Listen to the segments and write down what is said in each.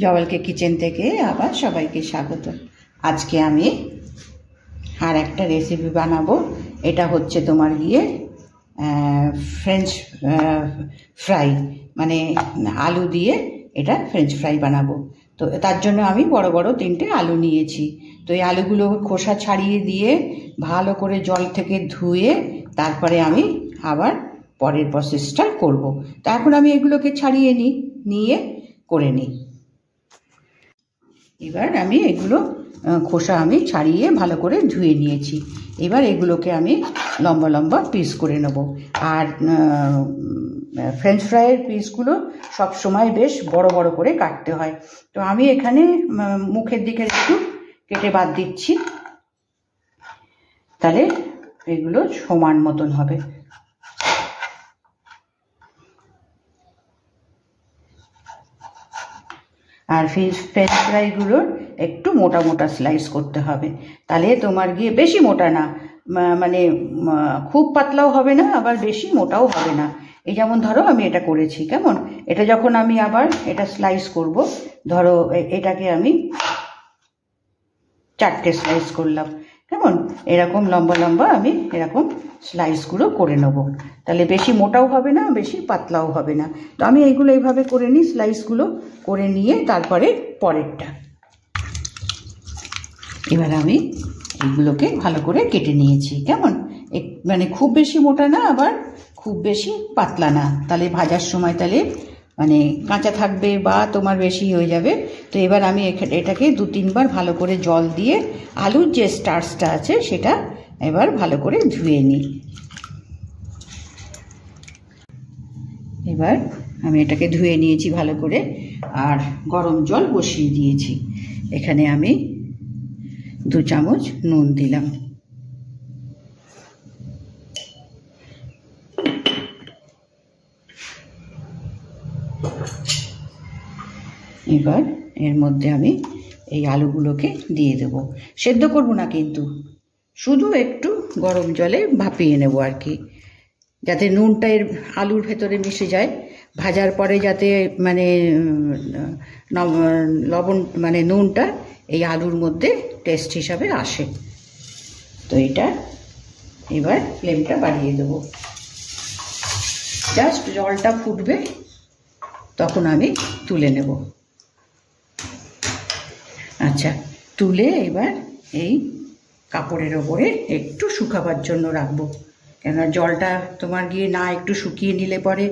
জওয়ালকে kitchen থেকে আবার সবাইকে স্বাগত। আজকে আমি আর একটা রেসিপি বানাবো। এটা হচ্ছে তোমার গিয়ে ফ্রেঞ্চ ফ্রাই, মানে আলু দিয়ে এটা ফ্রেঞ্চ ফ্রাই বানাবো। তো তার জন্য আমি বড় বড় 3টে আলু নিয়েছি। তো এই আলুগুলো খোসা ছাড়িয়ে দিয়ে ভালো করে জল থেকে ধুয়ে তারপরে আমি আবার পরের প্রসেসটা করব। তো এখন আমি এগুলোকে ছাড়িয়ে নিয়ে করে নিই। এবার আমি এগুলো খোসা আমি ছাড়িয়ে ভালো করে ধুয়ে নিয়েছি। এবার এগুলোকে আমি লম্বা লম্বা পিস করে নেব। আর ফ্রেঞ্চ ফ্রাইয়ের পিসগুলো সব সময় বেশ বড় বড় করে কাটতে হয়। তো আমি এখানে মুখের দিকে একটু কেটে বাদ দিচ্ছি, তাহলে এগুলো সমান মতন হবে। আর ফ্রেঞ্চ ফ্রাইগুলোর একটু মোটা মোটা স্লাইস করতে হবে, তাহলে তোমার গিয়ে বেশি মোটা না, মানে খুব পাতলাও হবে না, আবার বেশি মোটাও হবে না। এই যেমন ধরো আমি এটা করেছি, কেমন এটা যখন আমি আবার এটা স্লাইস করব, ধরো এটাকে আমি 4টে স্লাইস করলাম, কেমন এরকম লম্বা লম্বা আমি এরকম স্লাইসগুলো করে নেব, তাহলে বেশি মোটাও হবে না, বেশি পাতলাও হবে না। তো আমি এইগুলো এইভাবে করে নিই, স্লাইসগুলো করে নিয়ে তারপরে পরেরটা। এবার আমি এইগুলোকে ভালো করে কেটে নিয়েছি, কেমন মানে খুব বেশি মোটা না, আবার খুব বেশি পাতলা না, তাহলে ভাজার সময় তাহলে মানে কাঁচা থাকবে বা তোমার বেশি হয়ে যাবে। তো এবার আমি এটাকে 2-3 বার ভালো করে জল দিয়ে আলুর যে স্টার্চটা আছে সেটা এবার ভালো করে ধুয়ে নিই। এবার আমি এটাকে ধুয়ে নিয়েছি ভালো করে, আর গরম জল বসিয়ে দিয়েছি। এখানে আমি 2 চামচ নুন দিলাম। এবার এর মধ্যে আমি এই আলুগুলোকে দিয়ে দেব। সেদ্ধ করব না কিন্তু, শুধু একটু গরম জলে ভাপিয়ে নেব আর কি, যাতে নুনটা এর আলুর ভেতরে মিশে যায়। ভাজার পরে যাতে মানে লবণ মানে নুনটা এই আলুর মধ্যে টেস্ট হিসাবে আসে। তো এটা এবার ফ্লেমটা বাড়িয়ে দেব। জাস্ট জলটা ফুটবে, তখন আমি তুলে নেব। আচ্ছা, তুলে এবার এই কাপড়ের ওপরে একটু শুকাবার জন্য রাখবো, কেননা জলটা তোমার গিয়ে না একটু শুকিয়ে নিলে পরে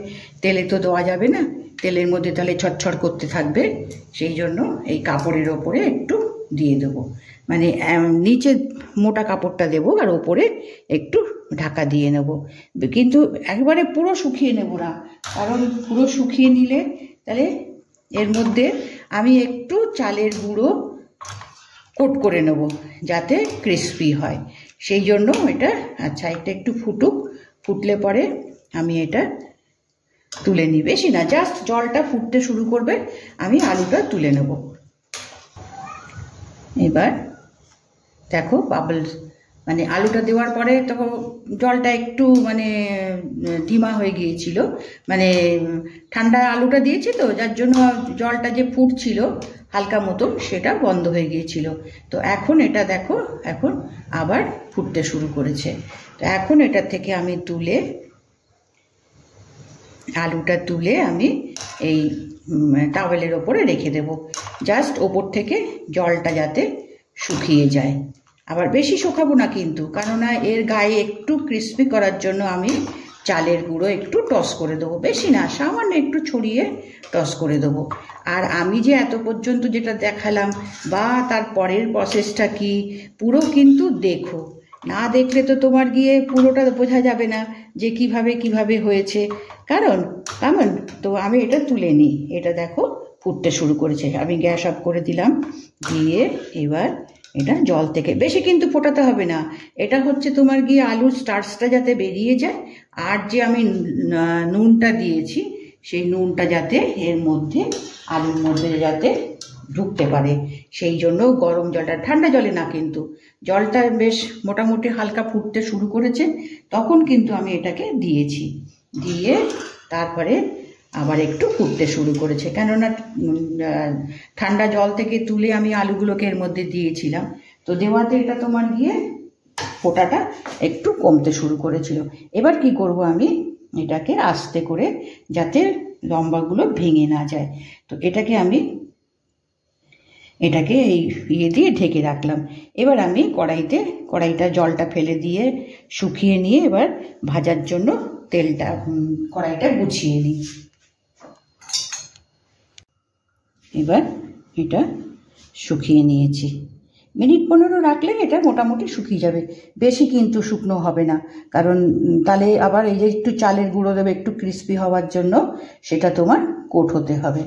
তেলে তো দেওয়া যাবে না, তেলের মধ্যে তাহলে ছটছট করতে থাকবে। সেই জন্য এই কাপড়ের ওপরে একটু দিয়ে দেবো, মানে নিচে মোটা কাপড়টা দেবো আর ওপরে একটু ঢাকা দিয়ে নেব। কিন্তু একবারে পুরো শুকিয়ে নেব না, কারণ পুরো শুকিয়ে নিলে তাহলে এর মধ্যে আমি একটু চালের গুঁড়ো কোট করে নেব যাতে ক্রিস্পি হয়, সেই জন্য এটা। আচ্ছা, এটা একটু ফুটলে পরে আমি এটা তুলে নিই, বেশি না, জাস্ট জলটা ফুটতে শুরু করবে, আমি আলুটা তুলে নেব। এবার দেখো বাবলস, মানে আলুটা দেওয়ার পরে তখন জলটা একটু মানে ধিমা হয়ে গিয়েছিল, মানে ঠান্ডা আলুটা দিয়েছি তো, যার জন্য জলটা যে ফুটছিল হালকা মতো সেটা বন্ধ হয়ে গিয়েছিল। তো এখন এটা দেখো, এখন আবার ফুটতে শুরু করেছে। তো এখন এটা থেকে আমি আলুটা তুলে আমি এই টাওয়েলের ওপরে রেখে দেব, জাস্ট ওপর থেকে জলটা যাতে শুকিয়ে যায়। আবার বেশি শুকাবো না কিন্তু, কেননা এর গায়ে একটু ক্রিস্পি করার জন্য আমি চালের গুঁড়ো একটু টস করে দেবো, বেশি না, সামান্য একটু ছড়িয়ে টস করে দেবো। আর আমি যে এত পর্যন্ত যেটা দেখালাম বা তার পরের প্রসেসটা কি, পুরো কিন্তু দেখো, না দেখলে তো তোমার গিয়ে পুরোটা বোঝা যাবে না যে কিভাবে হয়েছে। কারণ কেমন, তো আমি এটা তুলে নিই। এটা দেখো ফুটতে শুরু করেছে, আমি গ্যাস অফ করে দিলাম, দিয়ে এবার এটা জল থেকে বেশি কিন্তু ফোটাতে হবে না, এটা হচ্ছে তোমার গিয়ে আলুর স্টার্চটা যাতে বেরিয়ে যায়, আর যে আমি নুনটা দিয়েছি সেই নুনটা যাতে এর মধ্যে আলুর মধ্যে যাতে ঢুকতে পারে, সেই জন্য গরম জলটা, ঠান্ডা জলে না কিন্তু, জলটা বেশ মোটামুটি হালকা ফুটতে শুরু করেছে, তখন কিন্তু আমি এটাকে দিয়েছি। দিয়ে তারপরে আবার একটু ফুটতে শুরু করেছে, কেননা ঠান্ডা জল থেকে তুলে আমি আলুগুলোকে এর মধ্যে দিয়েছিলাম, তো দেওয়াতে এটা তোমার গিয়ে ফোটাটা একটু কমতে শুরু করেছিল। এবার কি করব, আমি এটাকে আস্তে করে যাতে লম্বাগুলো ভেঙে না যায়, তো আমি এটাকে এই ইয়ে দিয়ে ঢেকে রাখলাম। এবার আমি কড়াইটা জলটা ফেলে দিয়ে শুকিয়ে নিয়ে এবার ভাজার জন্য কড়াইটা গুছিয়ে নিই। এবার এটা শুকিয়ে নিয়েছি, মিনিট 15 রাখলে এটা মোটামুটি শুকিয়ে যাবে, বেশি কিন্তু শুকনো হবে না, কারণ তাহলে আবার এই যে একটু চালের গুঁড়ো দেবে একটু ক্রিস্পি হওয়ার জন্য, সেটা তোমার কোট হতে হবে।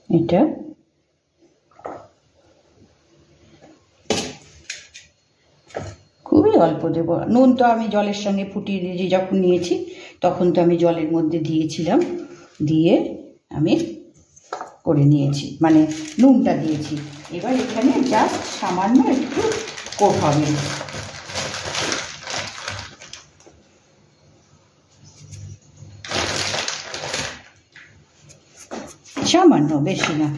এটা খুবই অল্প দেব, নুন তো আমি জলের সঙ্গে ফুটিয়ে দিয়ে যখন নিয়েছি তখন তো আমি জলের মধ্যে দিয়েছিলাম, দিয়ে আমি করে নিয়েছি, মানে নুনটা দিয়েছি। এবার এখানে জাস্ট সামান্য একটু কোট হবে, সামান্য, বেশি না।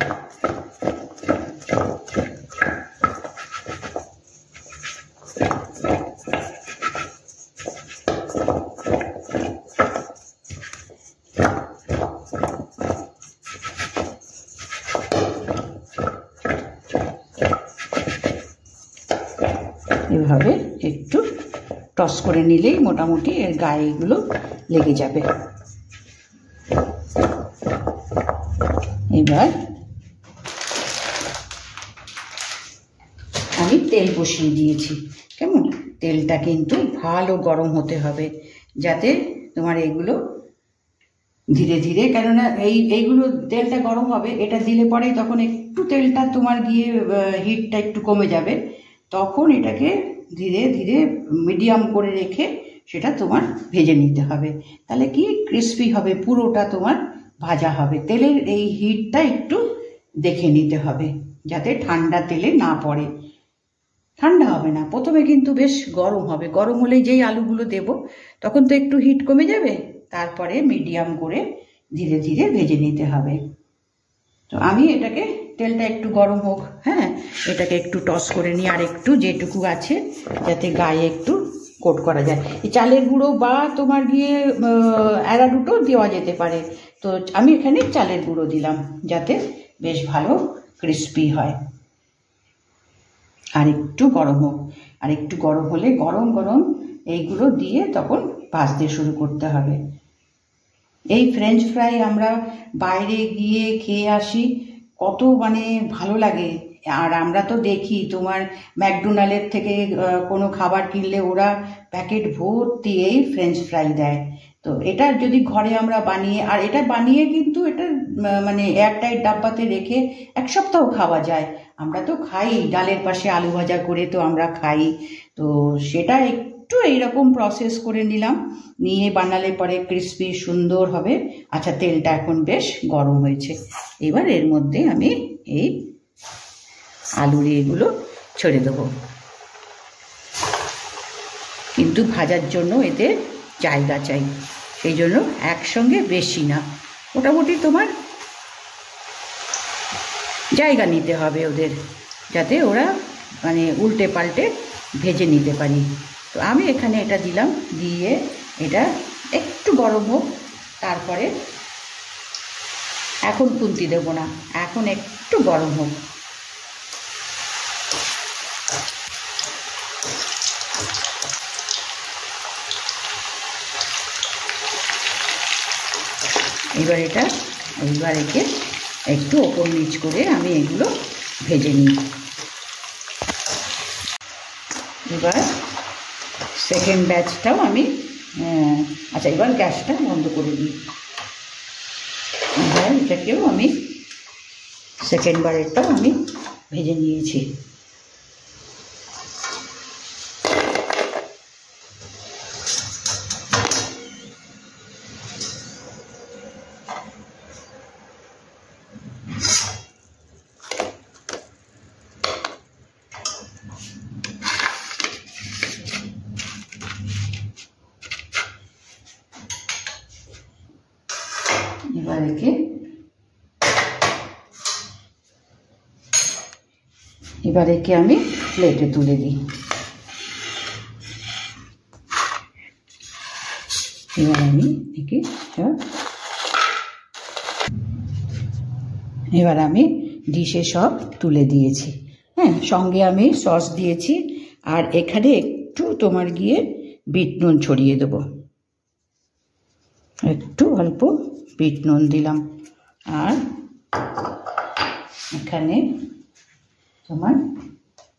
এভাবে একটু টস করে নিলেই মোটামুটি এর গায়ে এগুলো লেগে যাবে। এবার আমি তেল বসিয়ে দিয়েছি, কেমন, তেলটা কিন্তু ভালো গরম হতে হবে, যাতে তোমার এগুলো ধীরে ধীরে, কেননা এইগুলো তেলটা গরম হবে, এটা দিলে পরেই তখন একটু তেলটা তোমার গিয়ে হিটটা একটু কমে যাবে, তখন এটাকে ধীরে ধীরে মিডিয়াম করে রেখে সেটা তোমার ভেজে নিতে হবে, তাহলে কি ক্রিস্পি হবে, পুরোটা তোমার ভাজা হবে। তেলের এই হিটটা একটু দেখে নিতে হবে যাতে ঠান্ডা তেলে না পড়ে, ঠান্ডা হবে না, প্রথমে কিন্তু বেশ গরম হবে, গরম হলেই যেই আলুগুলো দেব তখন তো একটু হিট কমে যাবে, তারপরে মিডিয়াম করে ধীরে ধীরে ভেজে নিতে হবে। তো আমি এটাকে তেলটা একটু গরম হোক, হ্যাঁ, এটাকে একটু টস করে নিই, আর একটু যেটুকু আছে যাতে গায়ে একটু কোট করা যায়, এই চালের গুঁড়ো বা তোমার গিয়ে অ্যারারুটও দেওয়া যেতে পারে, তো আমি এখানে চালের গুঁড়ো দিলাম যাতে বেশ ভালো ক্রিস্পি হয়। আর একটু গরম হোক, আর একটু গরম হলে গরম গরম এইগুলো দিয়ে তখন ভাজতে শুরু করতে হবে। এই ফ্রেঞ্চ ফ্রাই আমরা বাইরে গিয়ে খেয়ে আসি, কত মানে ভালো লাগে, আর আমরা তো দেখি তোমার ম্যাকডোনাল্ডের থেকে কোনো খাবার কিনলে ওরা প্যাকেট ভর্তি এই ফ্রেঞ্চ ফ্রাই দেয়, তো এটা যদি ঘরে আমরা বানিয়ে, আর এটা বানিয়ে কিন্তু এটা মানে এয়ারটাইট ডাব্বাতে রেখে 1 সপ্তাহ খাওয়া যায়, আমরা তো খাই ডালের পাশে আলু ভাজা করে, তো আমরা খাই, তো সেটা একটু এইরকম প্রসেস করে নিলাম, নিয়ে বানালে পরে ক্রিস্পি সুন্দর হবে। আচ্ছা, তেলটা এখন বেশ গরম হয়েছে, এবার এর মধ্যে আমি এই আলুর এগুলো ছেড়ে দেবো, কিন্তু ভাজার জন্য এতে জায়গা চাই, সেই জন্য একসঙ্গে বেশি না, মোটামুটি তোমার জায়গা নিতে হবে ওদের, যাতে ওরা মানে উল্টে পাল্টে ভেজে নিতে পারি। তো আমি এখানে এটা দিলাম, দিয়ে এটা একটু গরম হোক, তারপরে এখন খুন্তি দেবো না, এখন একটু গরম হোক। এবার একে একটু ওপর নিচ করে আমি এগুলো ভেজে নিই। এবার সেকেন্ড ব্যাচটাও আমি আচ্ছা, এবার গ্যাসটা বন্ধ করে দিই। এবার এটাকেও আমি সেকেন্ড বারেরটাও আমি ভেজে নিয়েছি। এবার একে আমি প্লেটে তুলে দিই। এবার আমি একে ডিশে সব তুলে দিয়েছি। হ্যাঁ, সঙ্গে আমি সস দিয়েছি, আর এখানে একটু তোমার গিয়ে বিট নুন ছড়িয়ে দেবো, একটু অল্প বিট নুন দিলাম, আর এখানে তোমার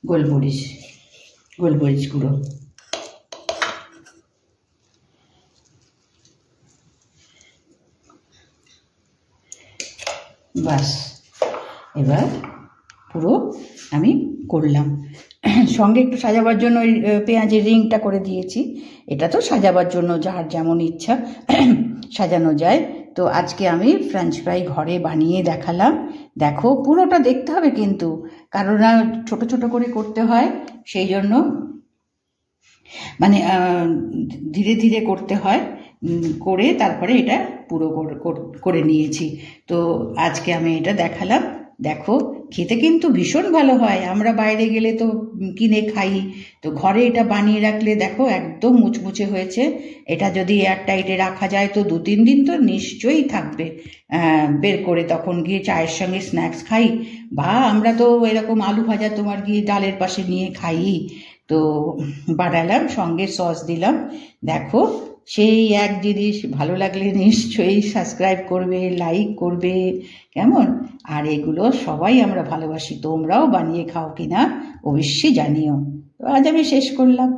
গোলমরিচ গুঁড়ো। বাস, এবার পুরো আমি করলাম। সঙ্গে একটু সাজাবার জন্য ওই পেঁয়াজের রিংটা করে দিয়েছি। এটা তো সাজাবার জন্য যার যেমন ইচ্ছা সাজানো যায়। তো আজকে আমি ফ্রেঞ্চ ফ্রাই ঘরে বানিয়ে দেখালাম। দেখো, পুরোটা দেখতে হবে কিন্তু, কারণ ছোট ছোট করে করতে হয়, সেই জন্য মানে ধীরে ধীরে করতে হয়, করে তারপরে এটা পুরো করে নিয়েছি। তো আজকে আমি এটা দেখালাম। দেখো, খেতে কিন্তু ভীষণ ভালো হয়। আমরা বাইরে গেলে তো কিনে খাই, তো ঘরে এটা বানিয়ে রাখলে দেখো একদম মুচমুচে হয়েছে। এটা যদি এয়ারটাইটে রাখা যায় তো 2-3 দিন তো নিশ্চয়ই থাকবে। বের করে তখন গিয়ে চায়ের সঙ্গে স্ন্যাক্স খাই, বা আমরা তো এরকম আলু ভাজা তোমার গিয়ে ডালের পাশে নিয়ে খাই। তো বানালাম, সঙ্গে সস দিলাম। দেখো, সেই এক জিনিস। ভালো লাগলে নিশ্চয়ই সাবস্ক্রাইব করবে, লাইক করবে, কেমন? আর এগুলো সবাই আমরা ভালোবাসি। তোমরাও বানিয়ে খাও কিনা অবশ্যই জানিও। তো আজ আমি শেষ করলাম।